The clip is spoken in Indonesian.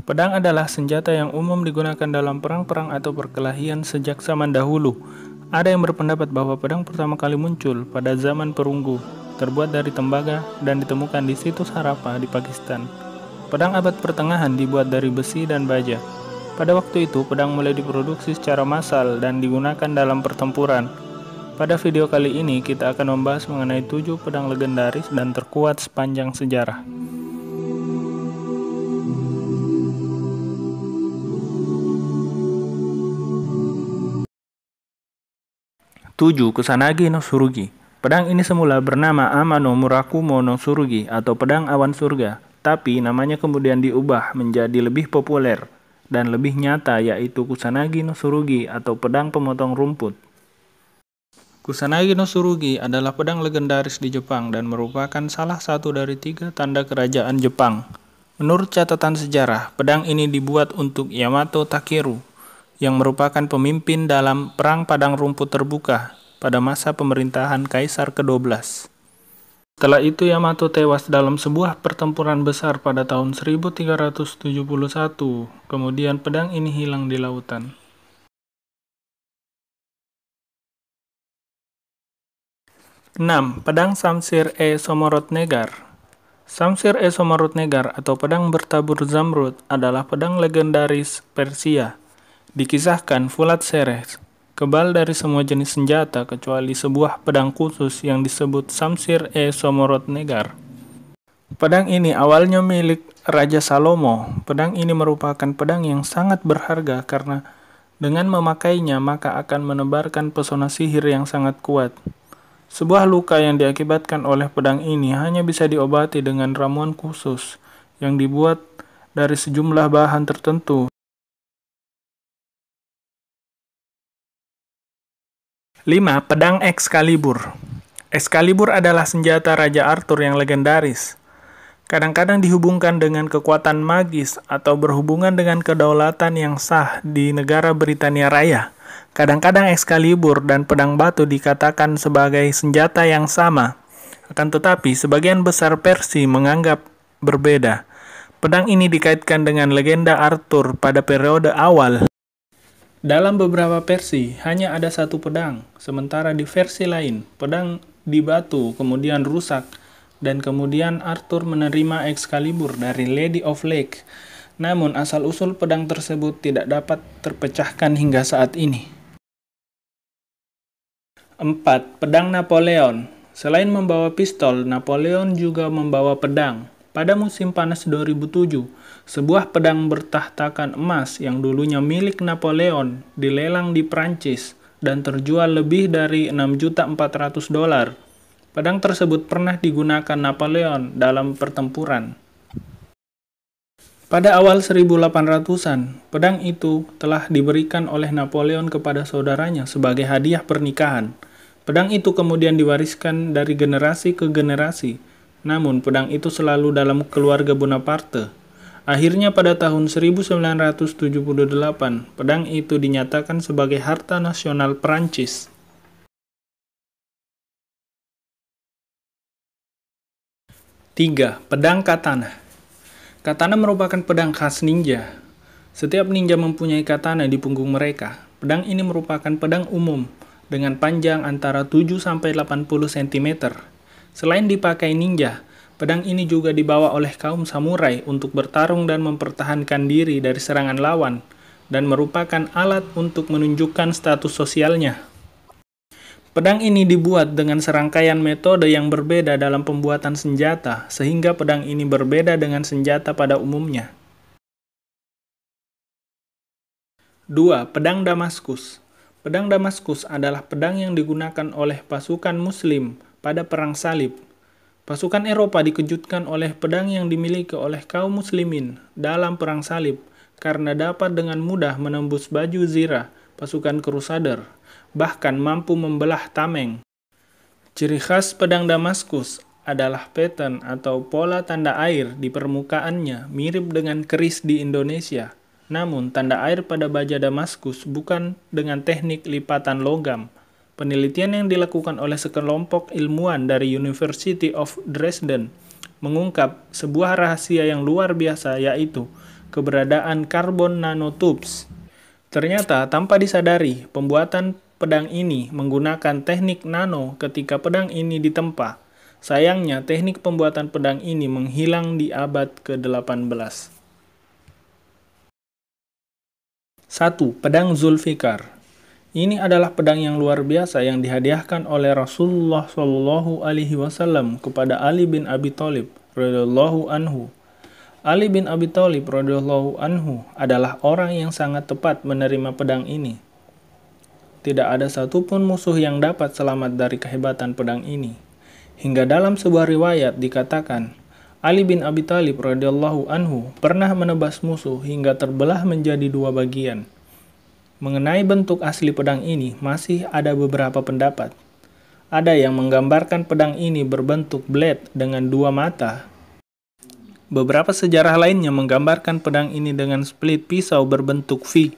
Pedang adalah senjata yang umum digunakan dalam perang-perang atau perkelahian sejak zaman dahulu. Ada yang berpendapat bahwa pedang pertama kali muncul pada zaman perunggu, terbuat dari tembaga dan ditemukan di situs Harappa di Pakistan. Pedang abad pertengahan dibuat dari besi dan baja. Pada waktu itu, pedang mulai diproduksi secara massal dan digunakan dalam pertempuran. Pada video kali ini, kita akan membahas mengenai 7 pedang legendaris dan terkuat sepanjang sejarah. 7. Kusanagi no Tsurugi. Pedang ini semula bernama Amano Murakumo no Tsurugi atau pedang awan surga, tapi namanya kemudian diubah menjadi lebih populer dan lebih nyata, yaitu Kusanagi no Tsurugi atau pedang pemotong rumput. Kusanagi no Tsurugi adalah pedang legendaris di Jepang dan merupakan salah satu dari 3 tanda kerajaan Jepang. Menurut catatan sejarah, pedang ini dibuat untuk Yamato Takeru, yang merupakan pemimpin dalam Perang Padang Rumput Terbuka pada masa pemerintahan Kaisar ke-12. Setelah itu Yamato tewas dalam sebuah pertempuran besar pada tahun 1371, kemudian pedang ini hilang di lautan. Enam. Pedang Samsir-e Somorotnegar. Samsir-e Somorotnegar atau pedang bertabur zamrud adalah pedang legendaris Persia. Dikisahkan Fulat Seres, kebal dari semua jenis senjata kecuali sebuah pedang khusus yang disebut Samsir-e Somorotnegar. Pedang ini awalnya milik Raja Salomo. Pedang ini merupakan pedang yang sangat berharga karena dengan memakainya maka akan menebarkan pesona sihir yang sangat kuat. Sebuah luka yang diakibatkan oleh pedang ini hanya bisa diobati dengan ramuan khusus yang dibuat dari sejumlah bahan tertentu. 5. Pedang Excalibur. Excalibur adalah senjata Raja Arthur yang legendaris. Kadang-kadang dihubungkan dengan kekuatan magis atau berhubungan dengan kedaulatan yang sah di negara Britania Raya. Kadang-kadang Excalibur dan pedang batu dikatakan sebagai senjata yang sama. Akan tetapi, sebagian besar versi menganggap berbeda. Pedang ini dikaitkan dengan legenda Arthur pada periode awal. Dalam beberapa versi, hanya ada satu pedang, sementara di versi lain, pedang di batu kemudian rusak, dan kemudian Arthur menerima Excalibur dari Lady of Lake. Namun, asal-usul pedang tersebut tidak dapat terpecahkan hingga saat ini. 4. Pedang Napoleon. Selain membawa pistol, Napoleon juga membawa pedang. Pada musim panas 2007, sebuah pedang bertahtakan emas yang dulunya milik Napoleon dilelang di Prancis dan terjual lebih dari $6.400.000. Pedang tersebut pernah digunakan Napoleon dalam pertempuran. Pada awal 1800-an, pedang itu telah diberikan oleh Napoleon kepada saudaranya sebagai hadiah pernikahan. Pedang itu kemudian diwariskan dari generasi ke generasi. Namun, pedang itu selalu dalam keluarga Bonaparte. Akhirnya pada tahun 1978, pedang itu dinyatakan sebagai harta nasional Prancis. 3. Pedang Katana. Katana merupakan pedang khas ninja. Setiap ninja mempunyai katana di punggung mereka. Pedang ini merupakan pedang umum dengan panjang antara 7-80 cm. Selain dipakai ninja, pedang ini juga dibawa oleh kaum samurai untuk bertarung dan mempertahankan diri dari serangan lawan, dan merupakan alat untuk menunjukkan status sosialnya. Pedang ini dibuat dengan serangkaian metode yang berbeda dalam pembuatan senjata, sehingga pedang ini berbeda dengan senjata pada umumnya. 2. Pedang Damaskus. Pedang Damaskus adalah pedang yang digunakan oleh pasukan Muslim pada Perang Salib. Pasukan Eropa dikejutkan oleh pedang yang dimiliki oleh kaum muslimin dalam Perang Salib karena dapat dengan mudah menembus baju zirah pasukan Crusader, bahkan mampu membelah tameng. Ciri khas pedang Damaskus adalah pattern atau pola tanda air di permukaannya mirip dengan keris di Indonesia. Namun, tanda air pada baja Damaskus bukan dengan teknik lipatan logam. Penelitian yang dilakukan oleh sekelompok ilmuwan dari University of Dresden mengungkap sebuah rahasia yang luar biasa, yaitu keberadaan karbon nanotubes. Ternyata tanpa disadari, pembuatan pedang ini menggunakan teknik nano ketika pedang ini ditempa. Sayangnya, teknik pembuatan pedang ini menghilang di abad ke-18. 1. Pedang Zulfikar. Ini adalah pedang yang luar biasa yang dihadiahkan oleh Rasulullah Shallallahu Alaihi Wasallam kepada Ali bin Abi Thalib radhiyallahu anhu. Ali bin Abi Thalib radhiyallahu anhu adalah orang yang sangat tepat menerima pedang ini. Tidak ada satupun musuh yang dapat selamat dari kehebatan pedang ini. Hingga dalam sebuah riwayat dikatakan, Ali bin Abi Thalib radhiyallahu anhu pernah menebas musuh hingga terbelah menjadi dua bagian. Mengenai bentuk asli pedang ini, masih ada beberapa pendapat. Ada yang menggambarkan pedang ini berbentuk blade dengan dua mata. Beberapa sejarah lainnya menggambarkan pedang ini dengan split pisau berbentuk V